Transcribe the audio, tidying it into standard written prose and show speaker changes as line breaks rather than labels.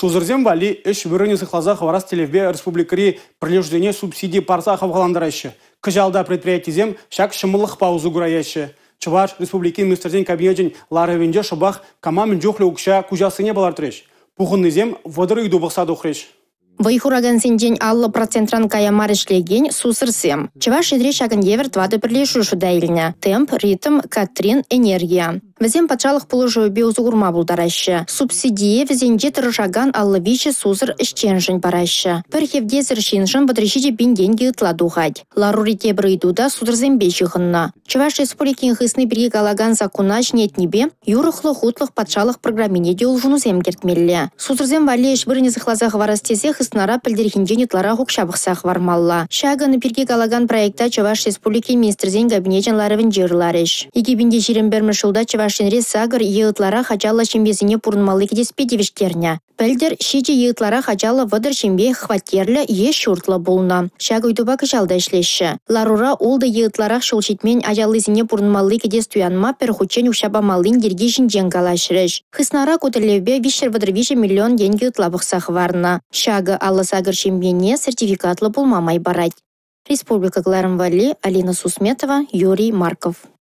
Шузырзем вали эш вырыне сыхлаза хварас телевбе республикари прилеждение субсидии парса хавгаландарайшы. Кыжалда предприятизем шак шымылық паузу гураяшы. Чуваш республики министрден кабинетен ларавенде шабах камамын жохлы укша кужасыне балар треш. Пухыннызем водыры иду бақсады ухреш.
Вайхураган сенжен аллы процентран каямар ишлеген сусырсем. Чуваш едре шагын евер твады прилешушу дайльня. Темп, ритм, катрин, энергия. Везем пачалық положу биозугурма булдараща. Субсидии везенде тырышаган аллы вичи сузыр ишченжен бараща. Пір хевдезір шинжын бадрышиде бин деньги ытладухать. Ларурите брыйдуда судырзем бечіғынна. Чуваш республикин хысны бірге галаган закунач нетнебе, юрықлы хутлық патшалық программинеде улжуну земгертмелле. Судырзем валеш біріне зықлаза хварастезе хыснара пілдерхинжен етлара хукшабықсақ вармалла. Шаганы бірге галаган проекта Чуваш республики министрзен кабинетен ларывын жерларыш. Егебінде жерен бермішілда Чувашинре сагыр еутлара хачала чембезіне пурнмалы кедеспедевіштерня. Пәлдер шеде еутлара хачала вадыр чембе хватерлі еш шуртлы болна. Шагы үйдуба кышалда ішлеші. Ларура олды еутларах шулчитмен ажалызіне пурнмалы кедес туянма перхучен ушабамалын дерге жінден калашырыш. Хыснара көтірлевбе 5,5 миллион деньги ұтлабықсақ варна. Шагы аллы сагыр чембене сертификатлы болмамай барать. Республика Гларым Вали, Алина Сусметова, Юрий Марков.